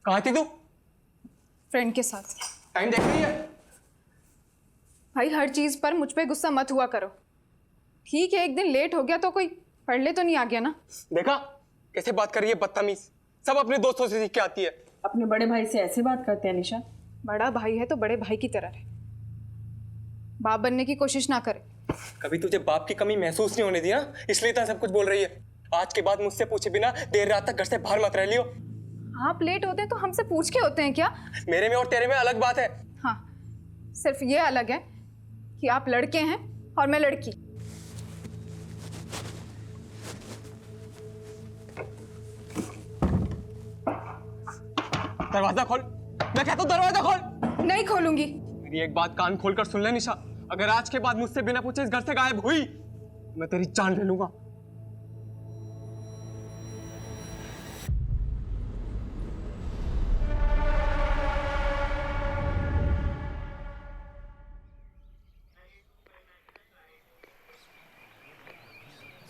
कहाँ थी तू? फ्रेंड के साथ। टाइम देख रही है? भाई हर चीज पर मुझ पे गुस्सा मत हुआ करो। ठीक है एक दिन लेट हो गया तो कोई पढ़ ले तो नहीं आ गया ना। देखा कैसे बात कर रही है, बदतमीज। सब अपने दोस्तों से सीख के आती है। अपने बड़े भाई से ऐसे बात करते हैं निशा? बड़ा भाई है तो बड़े भाई की तरह रहे, बाप बनने की कोशिश ना करे। कभी तुझे बाप की कमी महसूस नहीं होने दी ना, इसलिए तो सब कुछ बोल रही है। आज के बाद मुझसे पूछे बिना देर रात तक घर से बाहर मत रह लियो। आप लेट होते हैं तो हमसे पूछ के होते हैं क्या? मेरे में और तेरे में अलग बात है। हाँ, सिर्फ ये अलग है कि आप लड़के हैं और मैं लड़की। दरवाजा खोल, मैं कहता हूँ दरवाजा खोल। नहीं खोलूंगी। मेरी एक बात कान खोल कर सुन ले निशा, अगर आज के बाद मुझसे बिना पूछे इस घर से गायब हुई मैं तेरी जान ले लूंगा।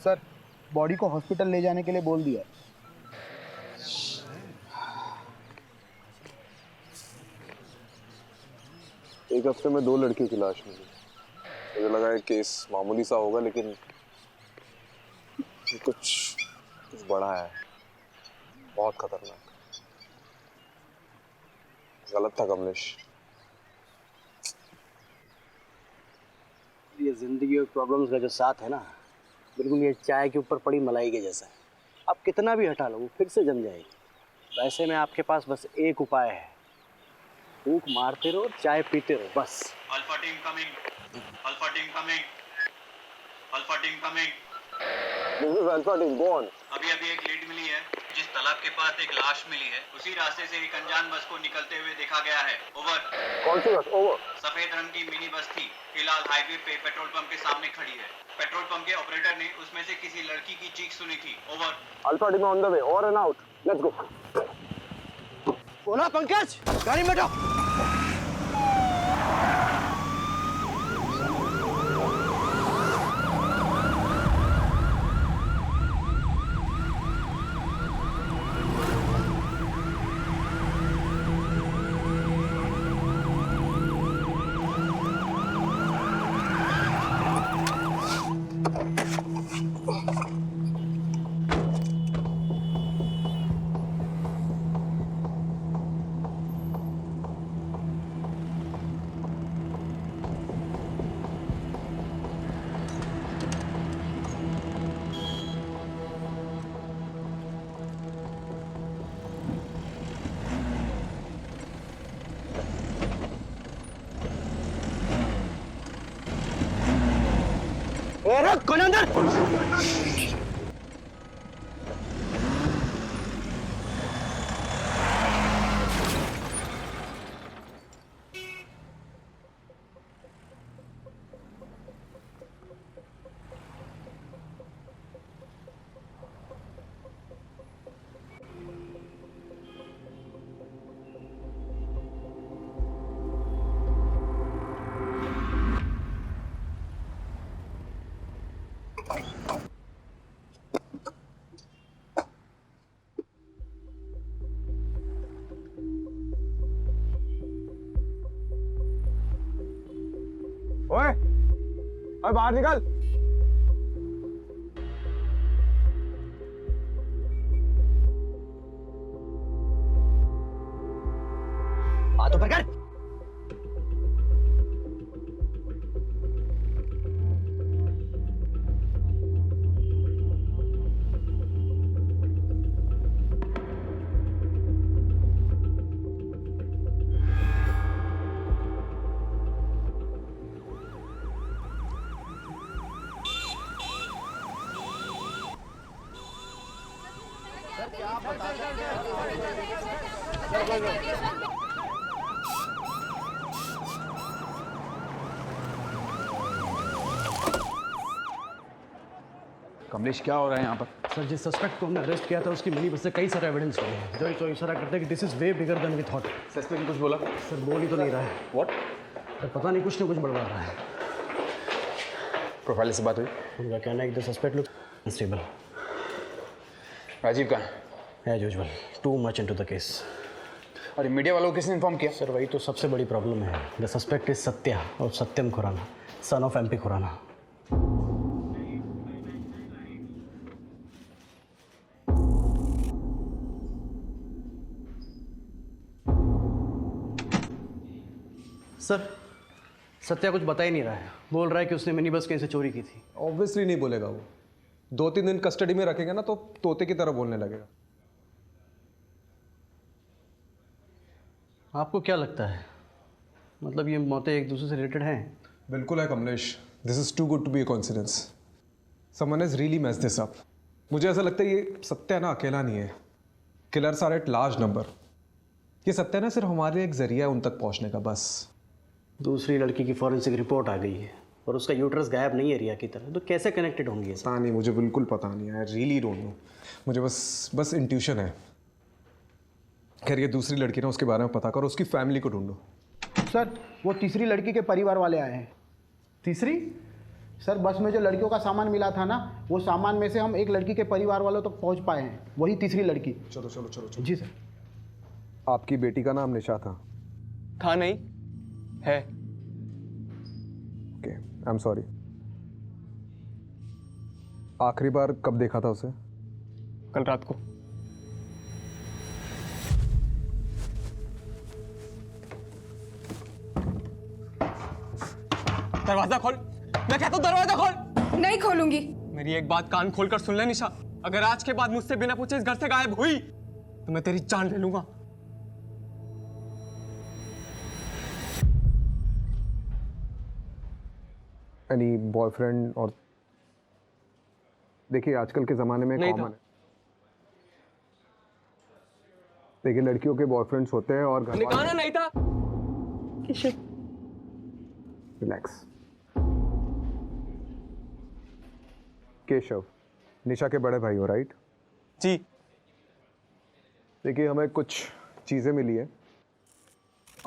सर, बॉडी को हॉस्पिटल ले जाने के लिए बोल दिया। एक हफ्ते में 2 लड़कियों की लाश मिली। मुझे लगा है केस मामूली सा होगा, लेकिन कुछ बड़ा है, बहुत खतरनाक। गलत था कमलेश। ये जिंदगी और प्रॉब्लम्स का जो साथ है ना, बिल्कुल ये चाय के ऊपर पड़ी मलाई के जैसा है। आप कितना भी हटा लो वो फिर से जम जाएगी। वैसे में आपके पास बस एक उपाय है, फूंक मारते रहो, चाय पीते रहो, बस। Alpha team coming, alpha team coming, alpha team coming. This is alpha team, go on. अभी एक लीड मिली है, जिस तालाब के पास एक लाश मिली है, उसी रास्ते से एक अनजान बस को निकलते हुए देखा गया है। ओवर। कौन सी बस? ओवर। सफेद रंग की मिनी बस थी, फिलहाल हाईवे पे पेट्रोल पंप के सामने खड़ी है। पेट्रोल पंप के ऑपरेटर ने उसमें से किसी लड़की की चीख सुनी थी। Over. Alpha team on the way, over and out, let's go. बोला पंकज, गाड़ी में बैठो। कौन अंदर? ओए, ओए बाहर निकल। हाथ ऊपर कर। कमलेश क्या हो रहा है यहाँ पर? सर, जिस सस्पेक्ट को हमने अरेस्ट किया था उसकी मिली बस से कई सारे एविडेंस मिले हैं जो इशारा करते हैं कि this is way bigger than we thought. Suspect ने कुछ बोला? सर बोल ही तो नहीं रहा है। व्हाट? सर पता नहीं, कुछ ना कुछ बड़बड़ा रहा है। प्रोफाइल से बात हुई? उनका कहना है कि the suspect look unstable. Rajiv कहाँ? As usual, too much into the case. अरे मीडिया वालों को किसने इन्फॉर्म किया? सर वही तो सबसे बड़ी प्रॉब्लम है। द सस्पेक्ट इज सत्या और Satyam Khurana, son of MP Khurana. Sir Satya कुछ बता ही नहीं रहा है। बोल रहा है कि उसने मिनी बस कहीं से चोरी की थी। ऑब्वियसली नहीं बोलेगा वो। 2-3 दिन कस्टडी में रखेंगे ना तो तोते की तरह बोलने लगेगा। आपको क्या लगता है, मतलब ये मौतें एक दूसरे से रिलेटेड हैं? बिल्कुल है Kamlesh, this is too good to be a coincidence. Someone has really messed this up. मुझे ऐसा लगता है ये सत्या ना अकेला नहीं है, killers are at large number. ये सत्या ना सिर्फ हमारे एक जरिया है उन तक पहुंचने का, बस। दूसरी लड़की की फॉरेंसिक रिपोर्ट आ गई है और उसका यूट्रस गायब नहीं है रिया की तरह, तो कैसे कनेक्टेड होंगी ये सब? पता नहीं, मुझे बिल्कुल पता नहीं। I really don't know. मुझे बस इंट्यूशन है। खैर ये दूसरी लड़की ना, उसके बारे में पता करो, उसकी फैमिली को ढूंढो। सर वो तीसरी लड़की के परिवार वाले आए हैं। तीसरी? सर बस में जो लड़कियों का सामान मिला था ना, वो सामान में से हम एक लड़की के परिवार वालों तक पहुंच पाए हैं, वही तीसरी लड़की। चलो चलो चलो चलो। जी सर। आपकी बेटी का नाम निशा था? था नहीं, है। Okay, I am sorry. आखिरी बार कब देखा था उसे? कल रात को। दरवाजा खोल, मैं कहता हूँ दरवाजा खोल। नहीं खोलूंगी। मेरी एक बात कान खोलकर सुन ले निशा, अगर आज के बाद मुझसे बिना पूछे इस घर से गायब हुई तो मैं तेरी जान ले लूंगा। Any boyfriend? और देखिए आजकल के ज़माने में नहीं कॉमन है। देखिए लड़कियों के बॉयफ्रेंड्स होते हैं और घर निकालना नहीं था। रिलैक्स। केशव, निशा के बड़े भाई हो, राइट? जी। देखिए हमें कुछ चीज़ें मिली है,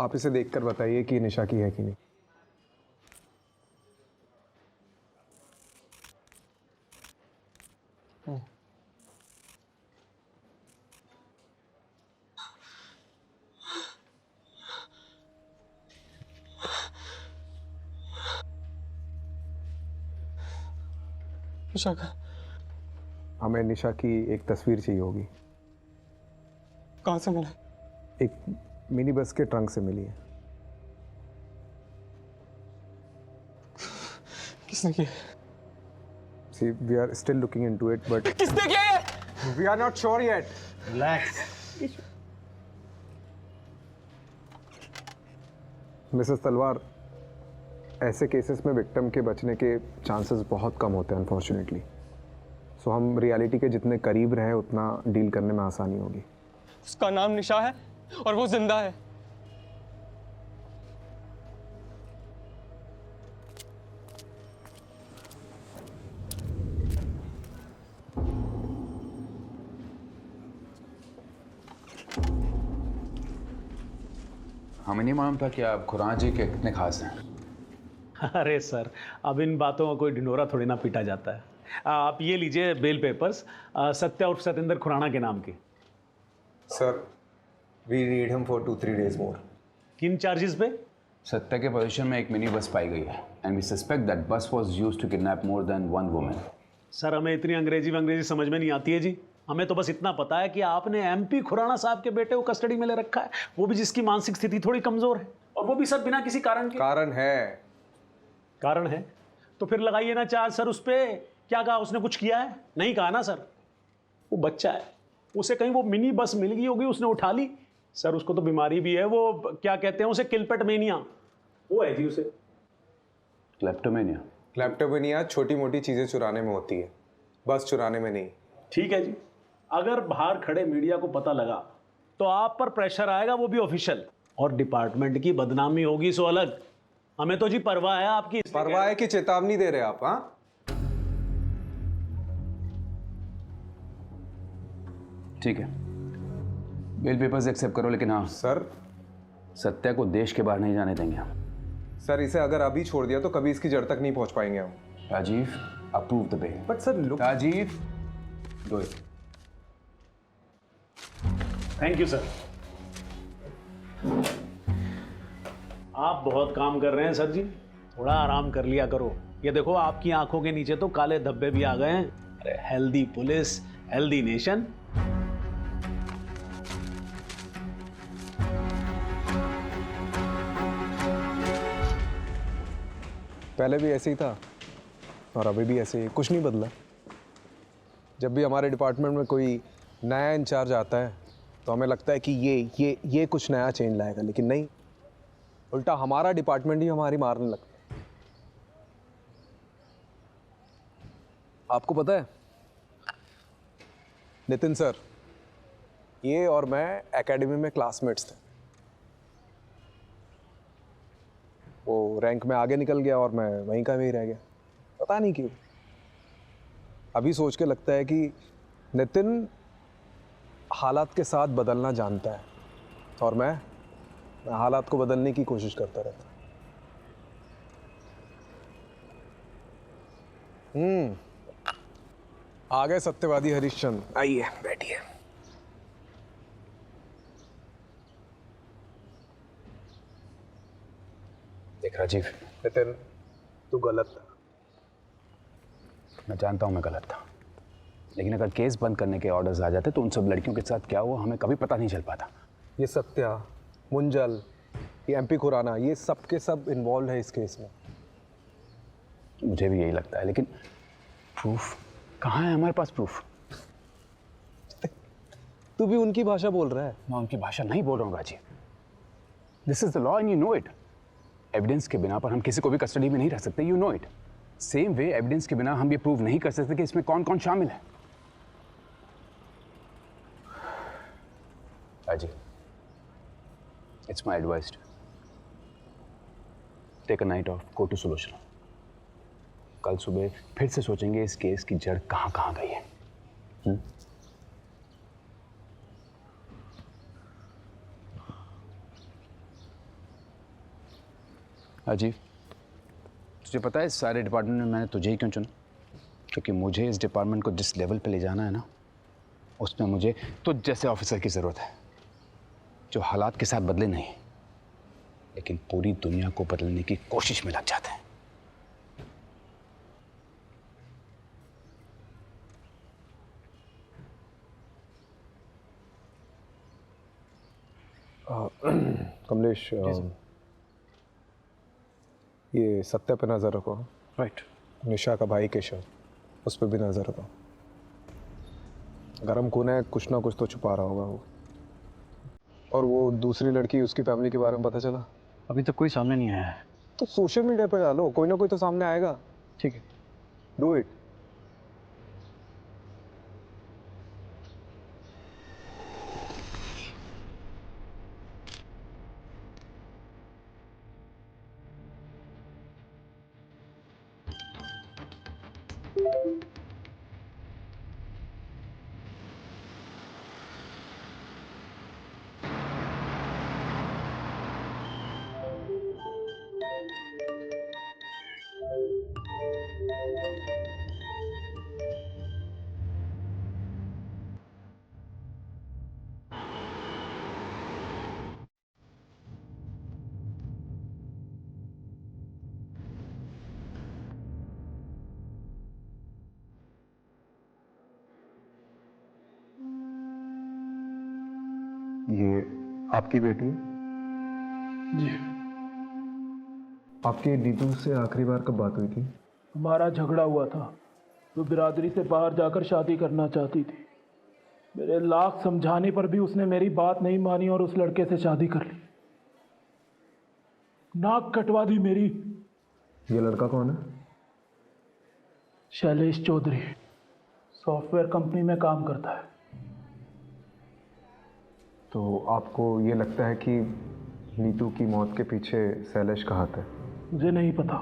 आप इसे देखकर बताइए कि निशा की है कि नहीं। निशा का? हमें निशा की एक तस्वीर चाहिए होगी। कहाँ से मिला? एक मिनी बस के ट्रंक से मिली है। किसने किया? See, we are still looking into it, but किसने किया ये? we are not sure yet. Relax. Mrs तलवार, ऐसे केसेस में विक्टिम के बचने के चांसेस बहुत कम होते हैं अनफॉर्चुनेटली। सो हम रियलिटी के जितने करीब रहे उतना डील करने में आसानी होगी। उसका नाम निशा है और वो जिंदा है। हमें नहीं मालूम था कि आप खुराना जी के कितने खास हैं। अरे सर, अब इन बातों का कोई ढिंढोरा थोड़ी ना पीटा जाता है। आप ये लीजिए बेल पेपर्स, सत्या उर्फ सतेंद्र खुराना के नाम के। Sir, we need him for 2-3 days more. किन चार्जेस पे? सत्या के पोजीशन में एक मिनी बस पाई गई है and we suspect that bus was used to kidnap more than one woman. Sir हमें इतनी अंग्रेजी समझ में नहीं आती है जी। हमें तो बस इतना पता है कि आपने MP खुराना साहब के बेटे को कस्टडी में ले रखा है, वो भी जिसकी मानसिक स्थिति थोड़ी कमजोर है, और वो भी सर बिना किसी कारण के। कारण है। कारण है तो फिर लगाइए ना चार्ज सर उस पे। क्या कहा उसने, कुछ किया है? नहीं कहा ना सर। वो बच्चा है, उसे कहीं वो मिनी बस मिल गई होगी, उसने उठा ली। सर उसको तो बीमारी भी है, वो क्या कहते हैं उसे, किलपेट मेनिया, वो है जी उसे। क्लेप्टोमेनिया? क्लेप्टोमेनिया छोटी मोटी चीजें चुराने में होती है, बस चुराने में नहीं। ठीक है जी, अगर बाहर खड़े मीडिया को पता लगा तो आप पर प्रेशर आएगा, वो भी ऑफिशियल, और डिपार्टमेंट की बदनामी होगी सो अलग। हमें तो जी परवाह है आपकी। परवाह है कि चेतावनी दे रहे आप? हाँ, ठीक है, बेल पेपर्स एक्सेप्ट करो, लेकिन हाँ सर, सत्या को देश के बाहर नहीं जाने देंगे हम। सर इसे अगर अभी छोड़ दिया तो कभी इसकी जड़ तक नहीं पहुंच पाएंगे हम। Rajiv, approve the bail. But sir look, Rajiv, do it. Thank you sir. आप बहुत काम कर रहे हैं सर जी, थोड़ा आराम कर लिया करो। ये देखो आपकी आंखों के नीचे तो काले धब्बे भी आ गए हैं। अरे हेल्दी पुलिस, हेल्दी नेशन। पहले भी ऐसे ही था और अभी भी ऐसे ही, कुछ नहीं बदला। जब भी हमारे डिपार्टमेंट में कोई नया इंचार्ज आता है तो हमें लगता है कि ये कुछ नया चेंज लाएगा, लेकिन नहीं, उल्टा हमारा डिपार्टमेंट ही हमारी मारने लगता है। आपको पता है नितिन सर, ये और मैं एकेडमी में क्लासमेट्स थे। वो रैंक में आगे निकल गया और मैं वहीं का वहीं रह गया, पता नहीं क्यों। अभी सोच के लगता है कि नितिन हालात के साथ बदलना जानता है और मैं हालात को बदलने की कोशिश करता रहता। आ गए सत्यवादी हरिश्चंद्र, आइए बैठिए। देख राजीव, नितिन तू गलत था। मैं जानता हूँ मैं गलत था, लेकिन अगर केस बंद करने के ऑर्डर्स आ जाते तो उन सब लड़कियों के साथ क्या हुआ हमें कभी पता नहीं चल पाता। ये सत्या, मुंजल, ये एमपी खुराना, ये सब के सब इन्वॉल्व है इस केस में। मुझे भी यही लगता है, लेकिन प्रूफ कहाँ है हमारे पास? प्रूफ? तू भी उनकी भाषा बोल रहा है। मैं उनकी भाषा नहीं बोल रहा हूँ Rajiv. This is the law and you know it. Evidence के बिना पर हम किसी को भी कस्टडी में नहीं रख सकते, you know it. Same way evidence के बिना हम ये प्रूव नहीं कर सकते कि इसमें कौन कौन शामिल है। Rajiv, it's my advice, take a night off, go to solution. कल सुबह फिर से सोचेंगे इस केस की जड़ कहाँ कहाँ गई है। राजीव, तुझे पता है इस सारे डिपार्टमेंट में मैंने तुझे ही क्यों चुना? क्योंकि मुझे इस डिपार्टमेंट को जिस लेवल पे ले जाना है ना, उसमें मुझे तुझ जैसे ऑफिसर की ज़रूरत है जो हालात के साथ बदले नहीं, लेकिन पूरी दुनिया को बदलने की कोशिश में लग जाते हैं। कमलेश, ये सत्या पे नज़र रखो। राइट। निशा का भाई केशव, उस पर भी नज़र रखो। गरम खून है, कुछ ना कुछ तो छुपा रहा होगा वो। और वो दूसरी लड़की, उसकी फैमिली के बारे में पता चला? अभी तक कोई सामने नहीं आया है। तो सोशल मीडिया पे डालो, कोई ना कोई तो सामने आएगा। ठीक है, डू इट। ये आपकी बेटी है? जी। आपकी नीतू से आखिरी बार कब बात हुई थी? हमारा झगड़ा हुआ था। वो बिरादरी से बाहर जाकर शादी करना चाहती थी। मेरे लाख समझाने पर भी उसने मेरी बात नहीं मानी और उस लड़के से शादी कर ली। नाक कटवा दी मेरी। ये लड़का कौन है? शैलेश चौधरी, सॉफ्टवेयर कंपनी में काम करता है। तो आपको ये लगता है कि नीतू की मौत के पीछे शैलेश का हाथ है? मुझे नहीं पता।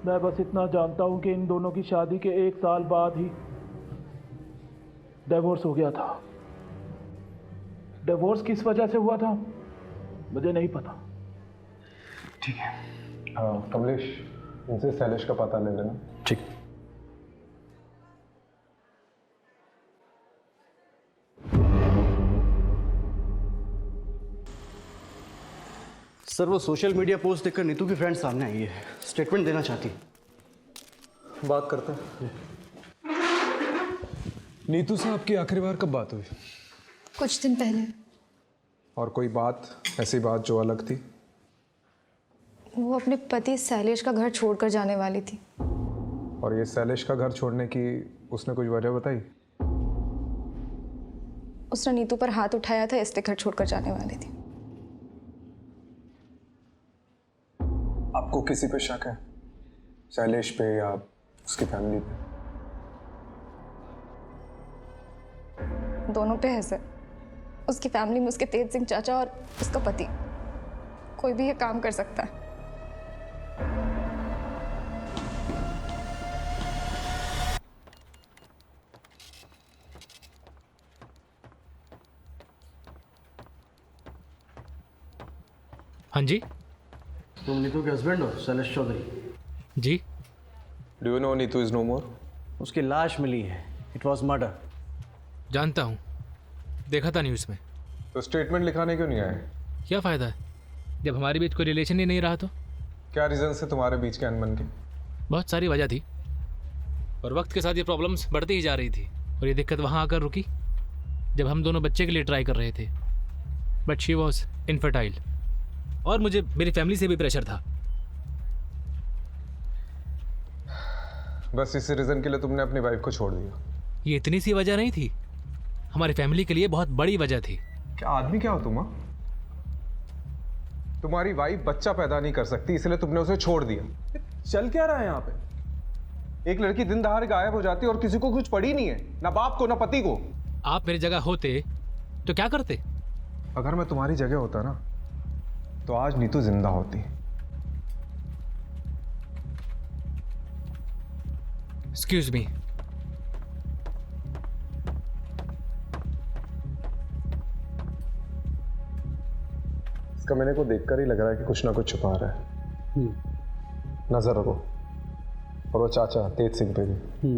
मैं बस इतना जानता हूं कि इन दोनों की शादी के 1 साल बाद ही डिवोर्स हो गया था। डिवोर्स किस वजह से हुआ था मुझे नहीं पता। ठीक है, कमलेश, इनसे शैलेश का पता ले लेना। ठीक। सर वो सोशल मीडिया पोस्ट देखकर नीतू की फ्रेंड सामने आई है, स्टेटमेंट देना चाहती है। बात करते हैं। नीतू से आपकी आखिरी बार कब बात हुई? कुछ दिन पहले। और कोई बात, ऐसी बात जो अलग थी? वो अपने पति शैलेश का घर छोड़कर जाने वाली थी। और ये शैलेश का घर छोड़ने की उसने कुछ वजह बताई? उसने नीतू पर हाथ उठाया था, इसलिए घर छोड़कर जाने वाली थी। आपको किसी पे शक है? शैलेश पे या उसकी फैमिली पे? दोनों पे है सर। उसकी फैमिली में उसके तेज सिंह चाचा और उसका पति, कोई भी ये काम कर सकता है। हाँ जी। तुम नीतू के हस्बैंड हो, शैलेश चौधरी? जी। Do you know Neetu is no more? उसकी लाश मिली है, इट वॉज मर्डर। जानता हूँ, देखा था न्यूज़ में। तो स्टेटमेंट लिखाने क्यों नहीं आए? क्या फ़ायदा है जब हमारे बीच कोई रिलेशन ही नहीं रहा तो? क्या रीज़न से तुम्हारे बीच के अनबन के? बहुत सारी वजह थी और वक्त के साथ ये प्रॉब्लम्स बढ़ती ही जा रही थी और ये दिक्कत वहाँ आकर रुकी जब हम दोनों बच्चे के लिए ट्राई कर रहे थे। बट शी वॉज इनफर्टाइल और मुझे मेरी फैमिली से भी प्रेशर था। बस इसी रीज़न के लिए तुमने अपनी वाइफ को छोड़ दिया? ये इतनी सी वजह नहीं थी, हमारी फैमिली के लिए बहुत बड़ी वजह थी। क्या आदमी क्या हो तुम? तुम्हारी वाइफ बच्चा पैदा नहीं कर सकती इसलिए तुमने उसे छोड़ दिया। चल क्या रहा है यहाँ पे? एक लड़की दिन दहाड़े गायब हो जाती है और किसी को कुछ पड़ी नहीं है, ना बाप को ना पति को। आप मेरी जगह होते तो क्या करते? अगर मैं तुम्हारी जगह होता ना तो आज नीतू जिंदा होती। Excuse me. इसका मैंने को देखकर ही लग रहा है कि कुछ ना कुछ छुपा रहा है। नजर रखो। और वो चाचा तेज सिंह पे भी।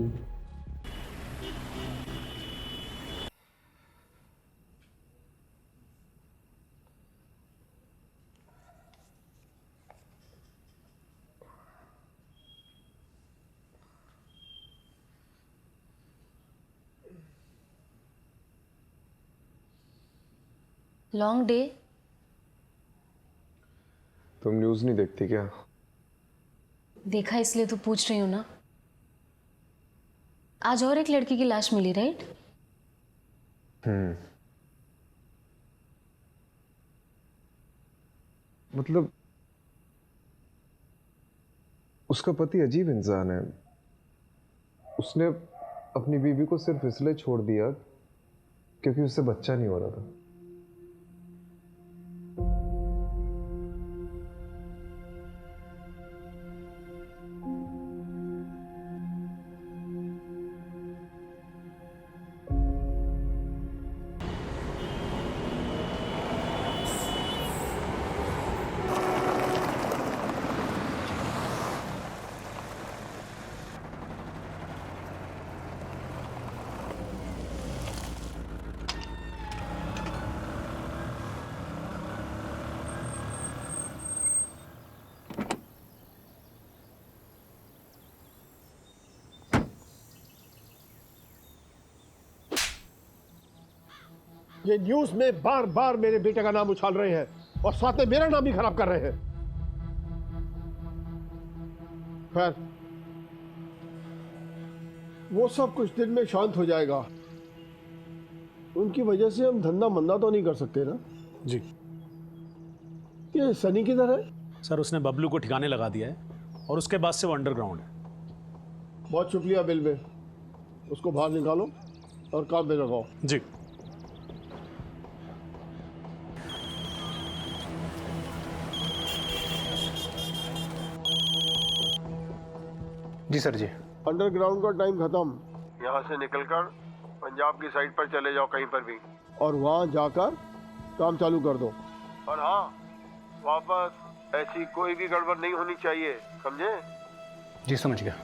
Long day. तुम न्यूज़ नहीं देखती क्या? देखा इसलिए तो पूछ रही हूँ ना। आज और एक लड़की की लाश मिली, राइट? मतलब उसका पति अजीब इंसान है। उसने अपनी बीवी को सिर्फ इसलिए छोड़ दिया क्योंकि उससे बच्चा नहीं हो रहा था। ये न्यूज में बार बार मेरे बेटे का नाम उछाल रहे हैं और साथ में मेरा नाम भी खराब कर रहे हैं। खैर, वो सब कुछ दिन में शांत हो जाएगा। उनकी वजह से हम धंधा मंदा तो नहीं कर सकते ना? जी। ये सनी किधर है? सर उसने बबलू को ठिकाने लगा दिया है और उसके बाद से वो अंडरग्राउंड है। बहुत शुक्रिया बिल में। उसको बाहर निकालो और काम पे लगाओ। जी। जी सर जी। अंडरग्राउंड का टाइम खत्म। यहाँ से निकलकर पंजाब की साइड पर चले जाओ कहीं पर भी, और वहाँ जाकर काम चालू कर दो। और हाँ, वापस ऐसी कोई भी गड़बड़ नहीं होनी चाहिए, समझे? जी समझ गया।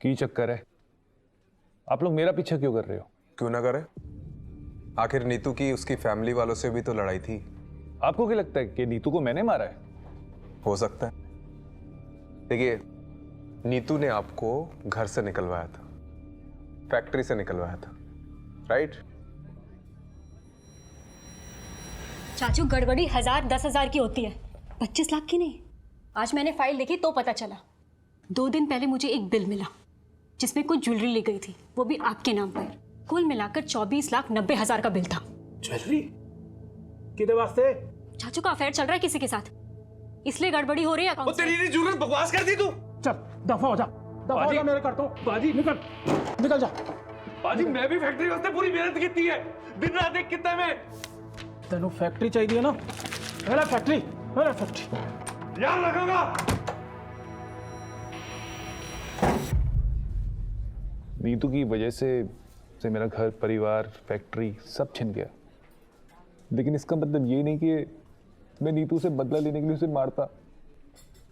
की चक्कर है? आप लोग मेरा पीछा क्यों कर रहे हो? क्यों ना करे? आखिर नीतू की उसकी फैमिली वालों से भी तो लड़ाई थी। आपको क्या लगता है कि नीतू को मैंने मारा है? हो सकता है। देखिए, नीतू ने आपको घर से निकलवाया था, फैक्ट्री से निकलवाया था, राइट? चाचू, गड़बड़ी 1000 10,000 की होती है, 25 लाख की नहीं। आज मैंने फाइल देखी तो पता चला। 2 दिन पहले मुझे एक बिल मिला जिसमें कुछ ज्वेलरी ली गई थी, वो भी आपके नाम पर। कुल मिलाकर 24,90,000 का बिल था। ज्वेलरी किधर वास्ते? चाचू का अफेयर चल रहा है किसी के साथ, इसलिए गड़बड़ी हो रही है अकाउंट। तेरी जरूरत बकवास कर दी तू। चल दफा हो जा, दफा हो जा, मेरे करता हूँ। बाजी निकल जा। बाजी मैं भी फैक्ट्री वास्ते पूरी मेहनत की है, दिन रात एक कितना में। तेनू फैक्ट्री चाहिए ना? मेरा फैक्ट्री याद रखूंगा। नीतू की वजह से मेरा घर परिवार फैक्ट्री सब छिन गया, लेकिन इसका मतलब ये नहीं कि मैं नीतू से बदला लेने के लिए उसे मारता।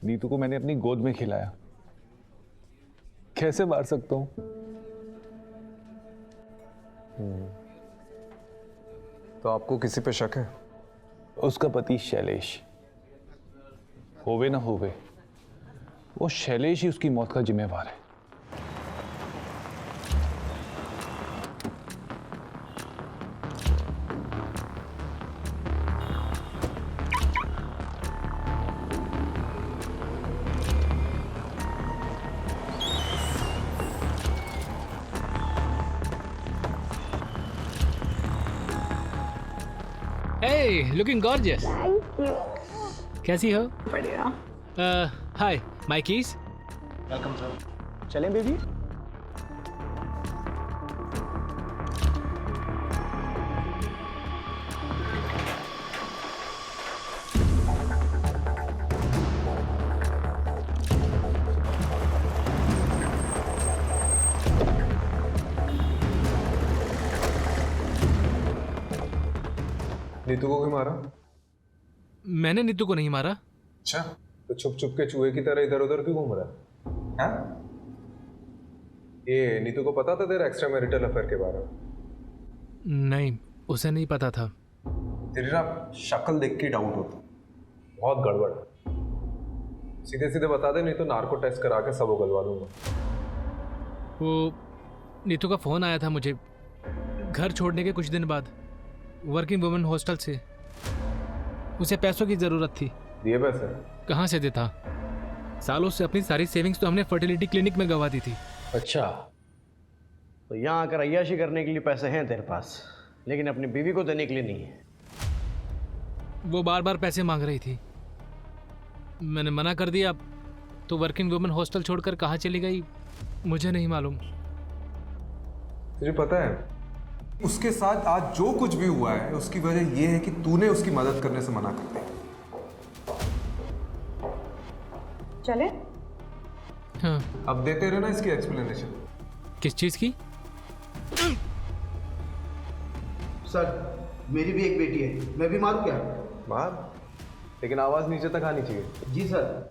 नीतू को मैंने अपनी गोद में खिलाया, कैसे मार सकता हूं? तो आपको किसी पे शक है? उसका पति शैलेश, होवे ना होवे, वो शैलेश ही उसकी मौत का जिम्मेवार है। Hey, looking gorgeous. Thank you. कैसी हो? बढ़िया। Hi, my keys. Welcome sir. चलें बेबी? नीतू को क्यों मारा? मैंने नीतू को नहीं मारा। अच्छा, तो छुप छुप के चूहे की तरह इधर उधर क्यों घूम रहा है? हाँ? ये नीतू को पता था तेरा एक्स्ट्रा मैरिटल अफेयर के बारे में? नहीं, उसे नहीं पता था। तेरी ना शक्ल देख के डाउट होता, बहुत गड़बड़। सीधे सीधे बता दे, नहीं तो नार्को टेस्ट करा के सब उगलवा दूंगा। वो नीतू का फोन आया था मुझे घर छोड़ने के कुछ दिन बाद, वर्किंग वुमेन हॉस्टल से। उसे पैसों की ज़रूरत थी। दिए पैसे? कहाँ से देता? सालों से अपनी सारी सेविंग्स तो हमने फर्टिलिटी क्लिनिक में गंवा दी थी। अच्छा, तो यहाँ आकर अय्याशी करने के लिए पैसे हैं तेरे पास, लेकिन अपनी बीवी को देने के लिए नहीं है। वो बार बार पैसे मांग रही थी, मैंने मना कर दिया। तो वर्किंग वुमेन हॉस्टल छोड़कर कहाँ चली गई मुझे नहीं मालूम। तुझे पता है उसके साथ आज जो कुछ भी हुआ है उसकी वजह यह है कि तूने उसकी मदद करने से मना कर दिया। चले? हाँ। अब देते रहना इसकी एक्सप्लेनेशन। किस चीज़ की? सर, मेरी भी एक बेटी है, मैं भी मारूं क्या? मार, लेकिन आवाज नीचे तक आनी चाहिए। जी सर।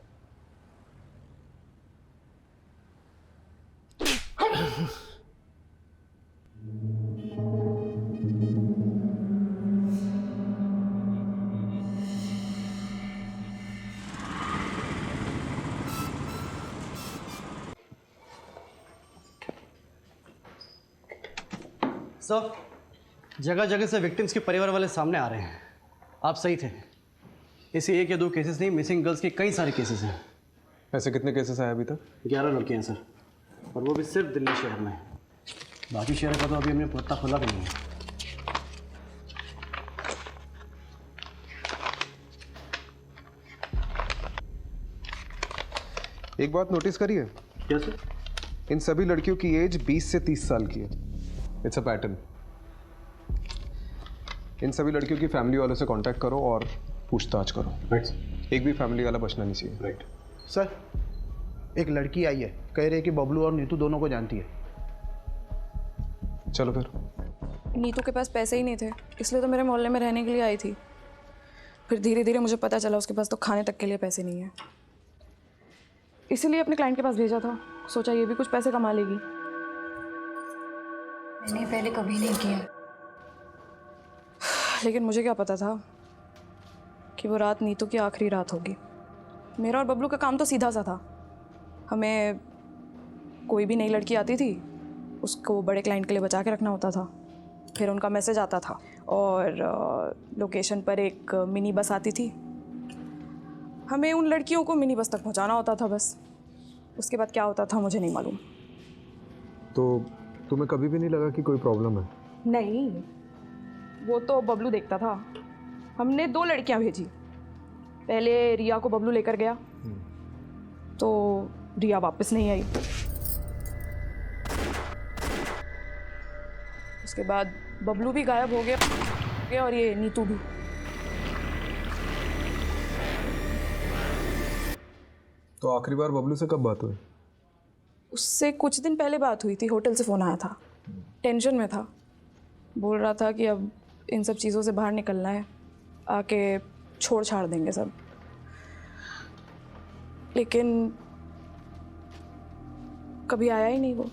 सर, जगह जगह से विक्टिम्स के परिवार वाले सामने आ रहे हैं। आप सही थे, ऐसे 1 या 2 केसेस नहीं, मिसिंग गर्ल्स के कई सारे केसेस हैं। ऐसे कितने केसेस आए अभी तक? 11 लड़कियां हैं सर, और वो भी सिर्फ दिल्ली शहर में। बाकी शहर का तो अभी हमने पता खोला भी नहीं है। एक बात नोटिस करिए। क्या सर? इन सभी लड़कियों की एज 20 से 30 साल की है। It's a pattern. इन सभी लड़कियों की फैमिली वालों से कांटेक्ट करो और पूछताछ करो। राइट। एक भी फैमिली वाला बचना नहीं चाहिए। राइट। सर, एक लड़की आई है, कह रही है कि बबलू और नीतू दोनों को जानती है। चलो फिर। नीतू के पास पैसे ही नहीं थे, इसलिए तो मेरे मोहल्ले में रहने के लिए आई थी। फिर धीरे धीरे मुझे पता चला उसके पास तो खाने तक के लिए पैसे नहीं है, इसीलिए अपने क्लाइंट के पास भेजा था। सोचा ये भी कुछ पैसे कमा लेगी। मैंने पहले कभी नहीं किया। लेकिन मुझे क्या पता था कि वो रात नीतू की आखिरी रात होगी। मेरा और बबलू का काम तो सीधा सा था। हमें कोई भी नई लड़की आती थी उसको बड़े क्लाइंट के लिए बचा के रखना होता था। फिर उनका मैसेज आता था और लोकेशन पर एक मिनी बस आती थी। हमें उन लड़कियों को मिनी बस तक पहुंचाना होता था बस। उसके बाद क्या होता था मुझे नहीं मालूम। तो तुम्हें कभी भी नहीं लगा कि कोई प्रॉब्लम है? नहीं, वो तो बबलू देखता था। हमने 2 लड़कियां भेजी। पहले रिया को बबलू लेकर गया तो रिया वापस नहीं आई। उसके बाद बबलू भी गायब हो गया और ये नीतू भी। तो आखिरी बार बबलू से कब बात हुई? उससे कुछ दिन पहले बात हुई थी। होटल से फ़ोन आया था। टेंशन में था। बोल रहा था कि अब इन सब चीज़ों से बाहर निकलना है, आके छोड़ छाड़ देंगे सब। लेकिन कभी आया ही नहीं वो।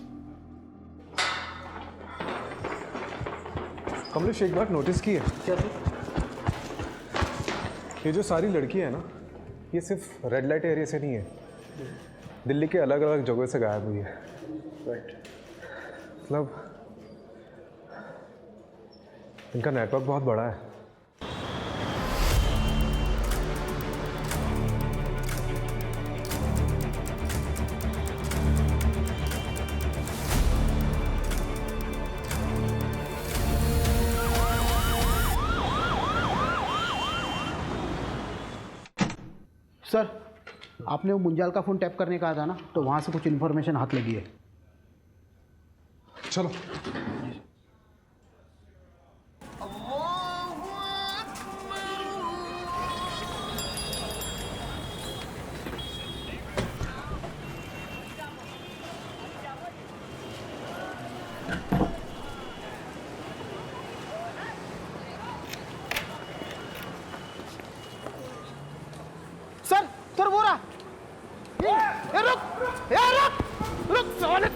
कमलेश, एक बात नोटिस की है क्या? ये जो सारी लड़कियां हैं ना, ये सिर्फ रेड लाइट एरिया से नहीं है, दिल्ली के अलग अलग जगहों से गायब हुई है। मतलब इनका नेटवर्क बहुत बड़ा है। सर, आपने वो मुंजाल का फ़ोन टैप करने कहा था ना, तो वहाँ से कुछ इन्फॉर्मेशन हाथ लगी है। चलो। सर वो रहा। ये रुक साले।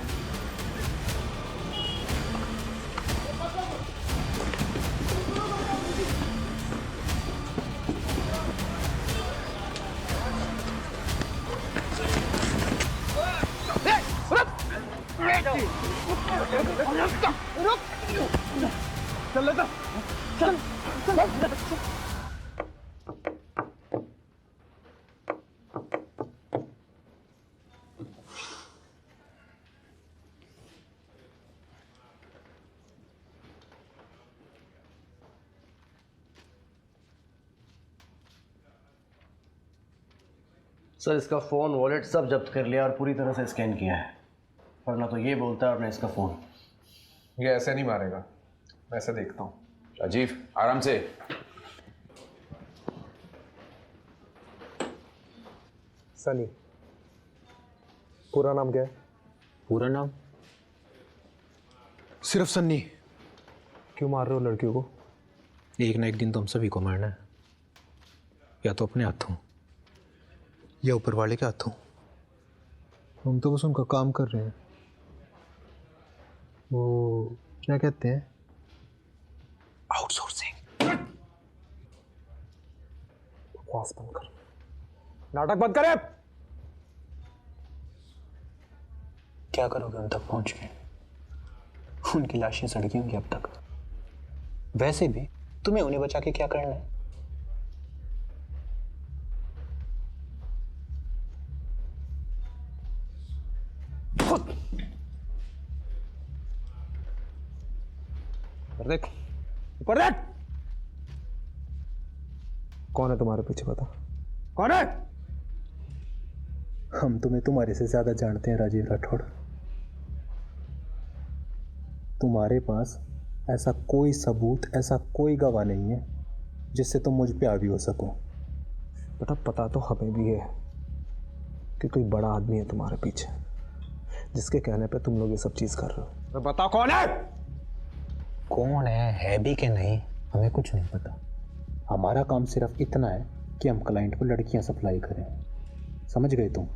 चल लेता चल। सर, इसका फ़ोन, वॉलेट सब जब्त कर लिया और पूरी तरह से स्कैन किया है। वरना तो ये बोलता है और ना इसका फ़ोन। ये ऐसे नहीं मारेगा, मैं ऐसे देखता हूँ। राजीव, आराम से। सनी। पूरा नाम क्या है? पूरा नाम सिर्फ सन्नी। क्यों मार रहे हो लड़कियों को? एक ना एक दिन तो हम सभी को मारना है, या तो अपने हाथों या ऊपर वाले के हाथों। हम तो बस उनका काम कर रहे हैं। वो क्या कहते हैं? आउटसोर्सिंग। बकवास बंद कर, नाटक बंद करे। क्या करोगे उन तक पहुंच के? उनकी लाशें सड़की होंगी अब तक। वैसे भी तुम्हें उन्हें बचा के क्या करना है? देख, ऊपर देख। कौन है तुम्हारे पीछे, बता कौन है? हम तुम्हें तुम्हारे से ज्यादा जानते हैं राजीव राठौड़। तुम्हारे पास ऐसा कोई सबूत, ऐसा कोई गवाह नहीं है जिससे तुम मुझ पे हावी हो सको। बेटा, पता तो हमें भी है कि कोई बड़ा आदमी है तुम्हारे पीछे, जिसके कहने पे तुम लोग ये सब चीज कर रहे हो। बता कौन है? कौन है भी कि नहीं, हमें कुछ नहीं पता। हमारा काम सिर्फ इतना है कि हम क्लाइंट को लड़कियां सप्लाई करें। समझ गए तुम?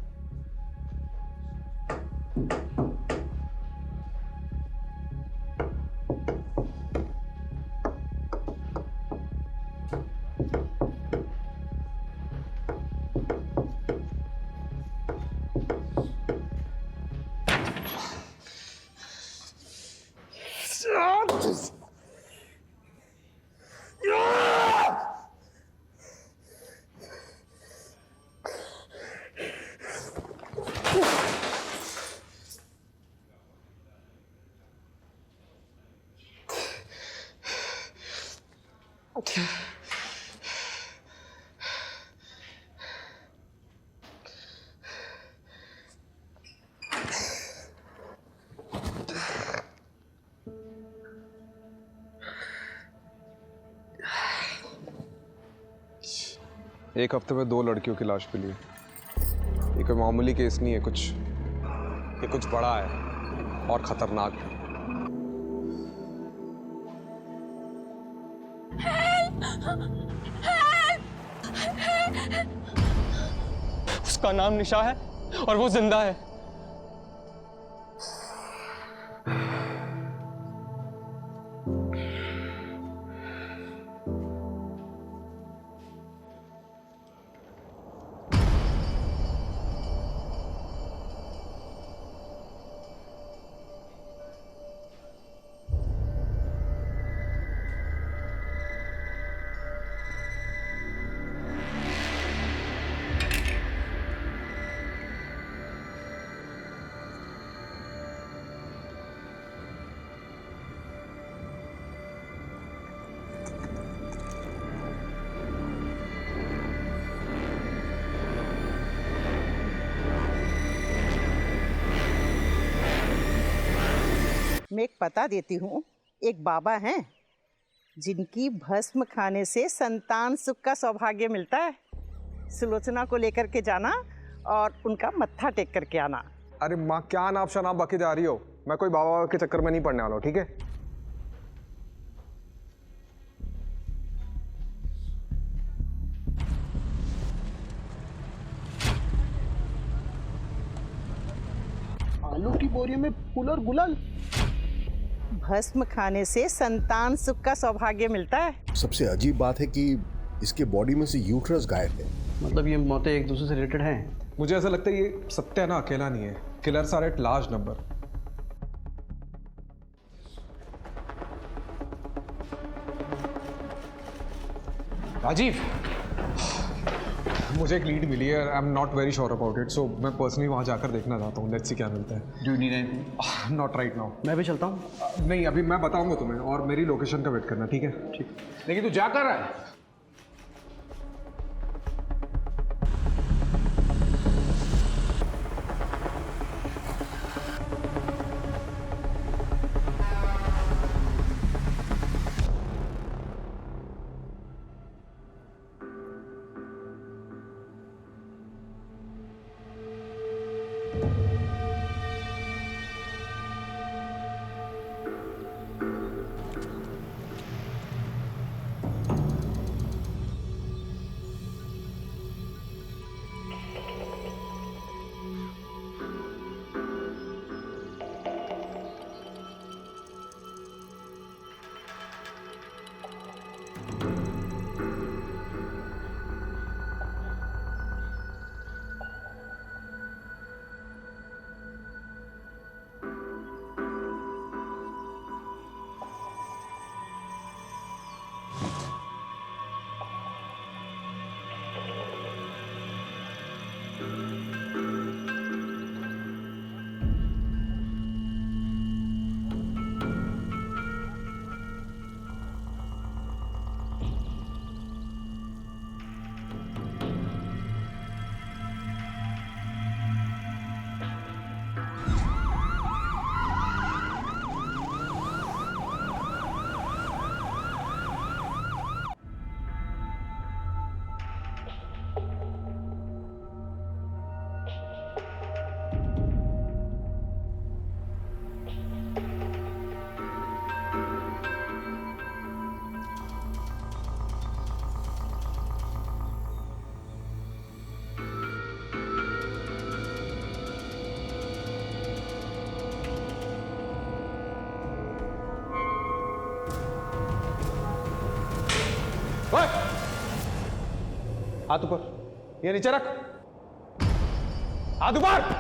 एक हफ्ते में 2 लड़कियों की लाश मिली है। ये कोई मामूली केस नहीं है, ये कुछ बड़ा है और खतरनाक है। उसका नाम निशा है और वो जिंदा है। मैं एक पता देती हूँ। एक बाबा हैं जिनकी भस्म खाने से संतान सुख का सौभाग्य मिलता है। सुलोचना को लेकर के जाना और उनका मत्था टेक करके आना। अरे माँ, क्या नाप शनाप बके जा रही हो? मैं कोई बाबा के चक्कर में नहीं पड़ने वाला हूँ, ठीक है? आलू की बोरी में फूल और गुलाल। भस्म खाने से संतान सुख का सौभाग्य मिलता है। सबसे अजीब बात है कि इसके बॉडी में से यूट्रस गायब है। मतलब ये मौतें एक दूसरे से रिलेटेड हैं? मुझे ऐसा लगता है ये सत्या ना अकेला नहीं है। Killers are at large number. Rajiv, मुझे एक लीड मिली है। I am not very sure about it, so मैं पर्सनली वहाँ जाकर देखना चाहता हूँ। लेट्स सी क्या मिलता है। Do you need anything? Not right now. मैं भी चलता हूँ। नहीं, अभी मैं बताऊंगा तुम्हें, और मेरी लोकेशन का वेट करना, ठीक है? ठीक। लेकिन तू क्या कर रहा है? हाथ ऊपर, ये नीचे रख। हाथ ऊपर।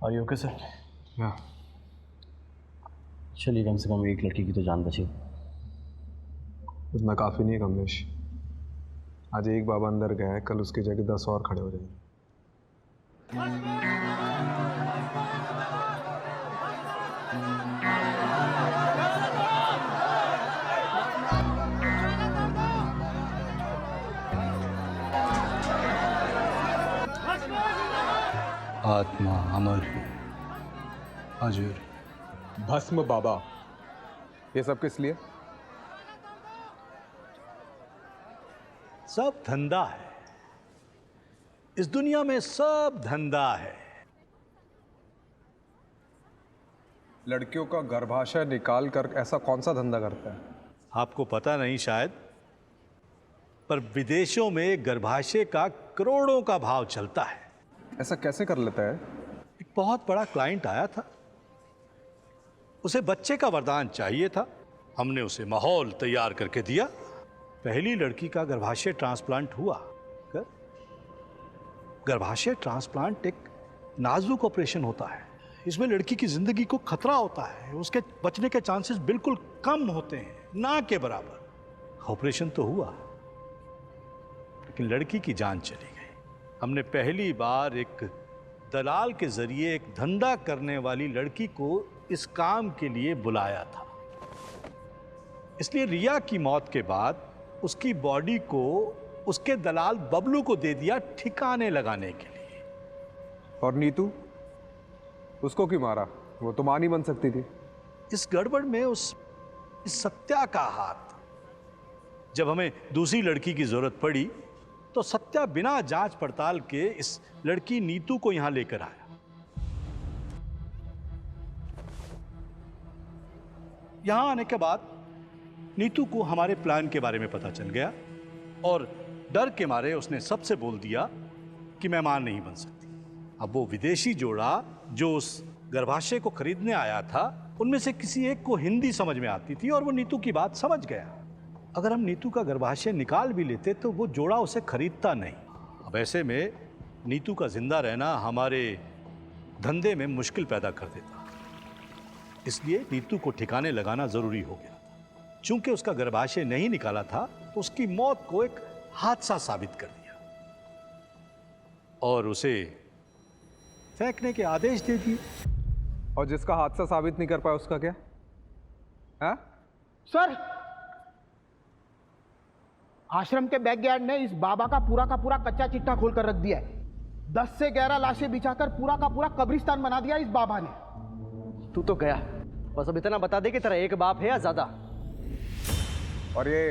Are you okay sir? या चलिए, कम से कम एक लड़की की तो जान बची। इतना काफ़ी नहीं है कमलेश। आज एक बाबा अंदर गया है, कल उसकी जगह 10 और खड़े हो जाएंगे। आत्मा, अमर, अजर, भस्म बाबा, ये सब किस लिए? सब धंधा है इस दुनिया में, सब धंधा है। लड़कियों का गर्भाशय निकाल कर ऐसा कौन सा धंधा करता है? आपको पता नहीं शायद, पर विदेशों में गर्भाशय का करोड़ों का भाव चलता है। ऐसा कैसे कर लेता है? एक बहुत बड़ा क्लाइंट आया था, उसे बच्चे का वरदान चाहिए था। हमने उसे माहौल तैयार करके दिया। पहली लड़की का गर्भाशय ट्रांसप्लांट हुआ। गर्भाशय ट्रांसप्लांट एक नाजुक ऑपरेशन होता है। इसमें लड़की की जिंदगी को खतरा होता है, उसके बचने के चांसेस बिल्कुल कम होते हैं, ना के बराबर। ऑपरेशन तो हुआ, लेकिन लड़की की जान चली गई। हमने पहली बार एक दलाल के जरिए एक धंधा करने वाली लड़की को इस काम के लिए बुलाया था। इसलिए रिया की मौत के बाद उसकी बॉडी को उसके दलाल बबलू को दे दिया ठिकाने लगाने के लिए। और नीतू, उसको क्यों मारा? वो तो मां नहीं बन सकती थी। इस गड़बड़ में इस सत्या का हाथ। जब हमें दूसरी लड़की की जरूरत पड़ी तो सत्या बिना जांच पड़ताल के इस लड़की नीतू को यहां लेकर आया। यहां आने के बाद नीतू को हमारे प्लान के बारे में पता चल गया और डर के मारे उसने सबसे बोल दिया कि मैं मां नहीं बन सकती। अब वो विदेशी जोड़ा जो उस गर्भाशय को खरीदने आया था, उनमें से किसी एक को हिंदी समझ में आती थी और वो नीतू की बात समझ गया। अगर हम नीतू का गर्भाशय निकाल भी लेते तो वो जोड़ा उसे खरीदता नहीं। अब ऐसे में नीतू का जिंदा रहना हमारे धंधे में मुश्किल पैदा कर देता। इसलिए नीतू को ठिकाने लगाना जरूरी हो गया। चूंकि उसका गर्भाशय नहीं निकाला था तो उसकी मौत को एक हादसा साबित कर दिया और उसे फेंकने के आदेश दे दिए। और जिसका हादसा साबित नहीं कर पाया उसका क्या है? सर, आश्रम के बैकयार्ड ने इस बाबा का पूरा कच्चा चिट्ठा खोलकर रख दिया है। 10 से 11 लाशें बिछाकर पूरा का पूरा कब्रिस्तान बना दिया इस बाबा ने। तू तो गया, बस अब इतना बता दे कि तेरा एक बाप है या ज्यादा। और ये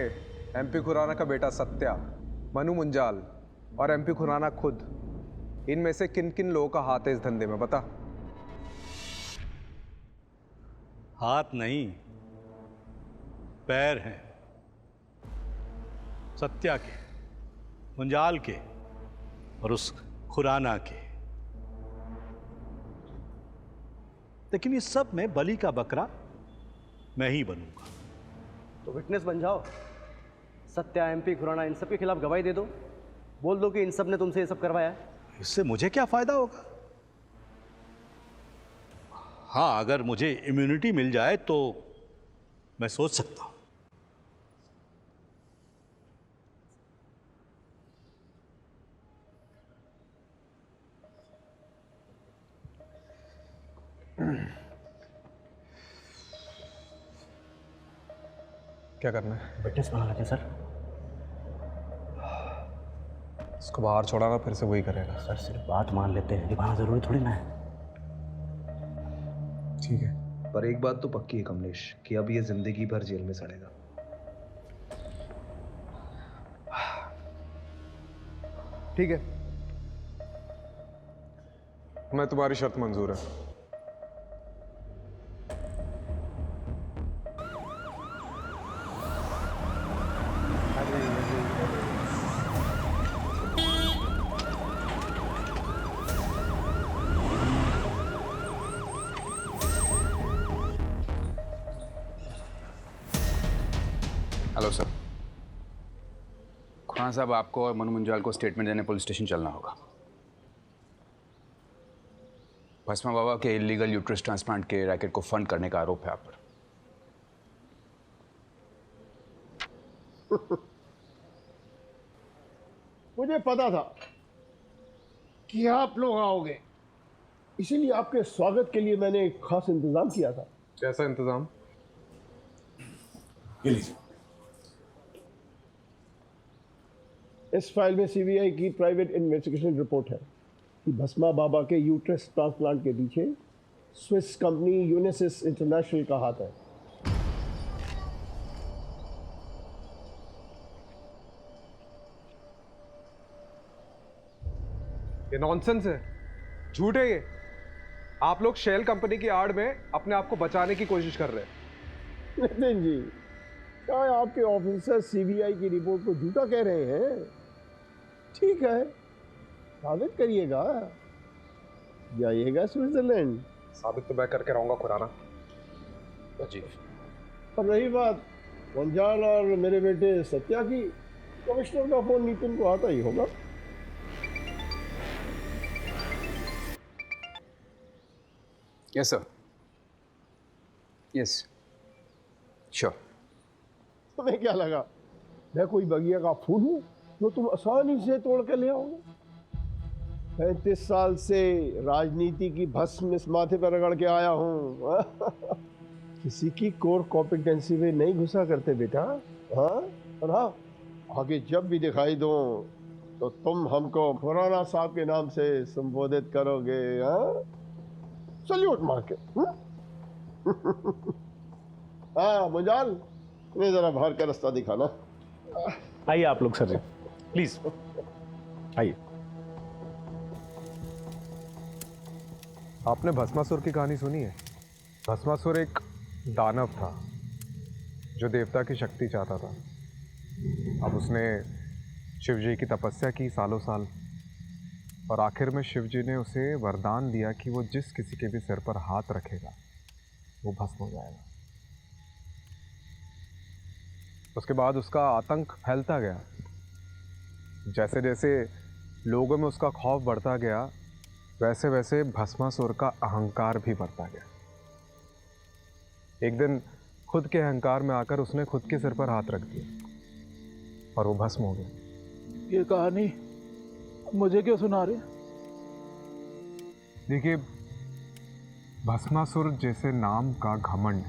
एमपी खुराना का बेटा सत्या, मनु मुंजाल और एमपी खुराना खुद, इनमें से किन किन लोगों का हाथ है इस धंधे में बता? हाथ नहीं, पैर हैं। सत्या के, मुंजाल के और उस खुराना के। लेकिन इस सब में बलि का बकरा मैं ही बनूंगा। तो विटनेस बन जाओ। सत्या, एमपी खुराना, इन सब के खिलाफ गवाही दे दो। बोल दो कि इन सब ने तुमसे ये सब करवाया है। इससे मुझे क्या फायदा होगा? हाँ, अगर मुझे इम्यूनिटी मिल जाए तो मैं सोच सकता हूं। क्या करना है? विटनेस बना लेते हैं सर। इसको बाहर छोड़ा ना, फिर से वही करेगा। सर सिर्फ बात मान लेते हैं, निभाना जरूरी थोड़ी ना है। ठीक है, पर एक बात तो पक्की है कमलेश कि अब ये जिंदगी भर जेल में सड़ेगा। ठीक है, मैं तुम्हारी शर्त मंजूर है। Hello sir. खुराना साहब, आपको और मनु मुंजाल को स्टेटमेंट देने पुलिस स्टेशन चलना होगा। भस्मा बाबा के इलीगल यूट्रस ट्रांसप्लांट के रैकेट को फंड करने का आरोप है आप पर। मुझे पता था कि आप लोग आओगे, इसीलिए आपके स्वागत के लिए मैंने एक खास इंतजाम किया था। कैसा इंतजाम? ये लीजिए। इस फाइल में सीबीआई की प्राइवेट इन्वेस्टिगेशन रिपोर्ट है कि भस्मा बाबा के यूट्रस ट्रांसप्लांट के पीछे स्विस कंपनी यूनिसिस इंटरनेशनल का हाथ है। ये नॉनसेंस है, झूठ है ये। आप लोग शेल कंपनी की आड़ में अपने आप को बचाने की कोशिश कर रहे हैं। नितिन जी, क्या आपके ऑफिसर सीबीआई की रिपोर्ट को झूठा कह रहे हैं? ठीक है, साबित करिएगा, जाइएगा स्विट्जरलैंड। साबित तो मैं करके रहूंगा खुराना जी। और रही बात वंजाल और मेरे बेटे सत्या की, कमिश्नर का फोन नितिन को आता ही होगा। Yes sir, yes sure. तुम्हें क्या लगा मैं कोई बगिया का फूल हूँ जो तुम आसानी से तोड़ के ले आओगे? 35 साल से राजनीति की भस्म इस माथे पर रगड़ के आया हूँ। किसी की कोर कॉम्पिटेंसी में नहीं घुसा करते बेटा। हाँ, और हाँ, आगे जब भी दिखाई दो तो तुम हमको खुराना साहब के नाम से संबोधित करोगे। हाँ, सल्यूट मार के। हाँ मुंजाल, तुम्हें जरा बाहर का रास्ता दिखाना। आइए आप लोग सर जी, प्लीज आइए। आपने भस्मासुर की कहानी सुनी है? भस्मासुर एक दानव था जो देवता की शक्ति चाहता था। अब उसने शिव जी की तपस्या की सालों साल, और आखिर में शिव जी ने उसे वरदान दिया कि वो जिस किसी के भी सिर पर हाथ रखेगा वो भस्म हो जाएगा। उसके बाद उसका आतंक फैलता गया। जैसे जैसे लोगों में उसका खौफ बढ़ता गया, वैसे वैसे भस्मासुर का अहंकार भी बढ़ता गया। एक दिन खुद के अहंकार में आकर उसने खुद के सिर पर हाथ रख दिया और वो भस्म हो गया। ये कहानी मुझे क्यों सुना रहे? देखिए, भस्मासुर जैसे नाम का घमंड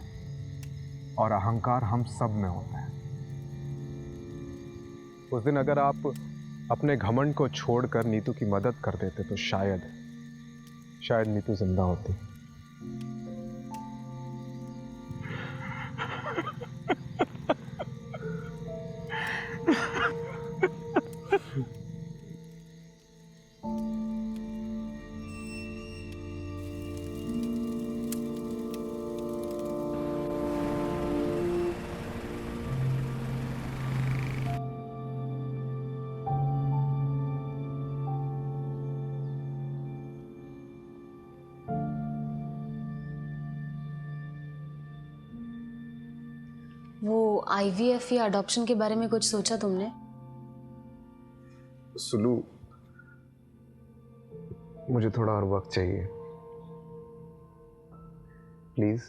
और अहंकार हम सब में होता है। उस दिन अगर आप अपने घमंड को छोड़कर नीतू की मदद कर देते तो शायद नीतू जिंदा होती। वो IVF या अडॉप्शन के बारे में कुछ सोचा तुमने? सुलू, मुझे थोड़ा और वक्त चाहिए, प्लीज।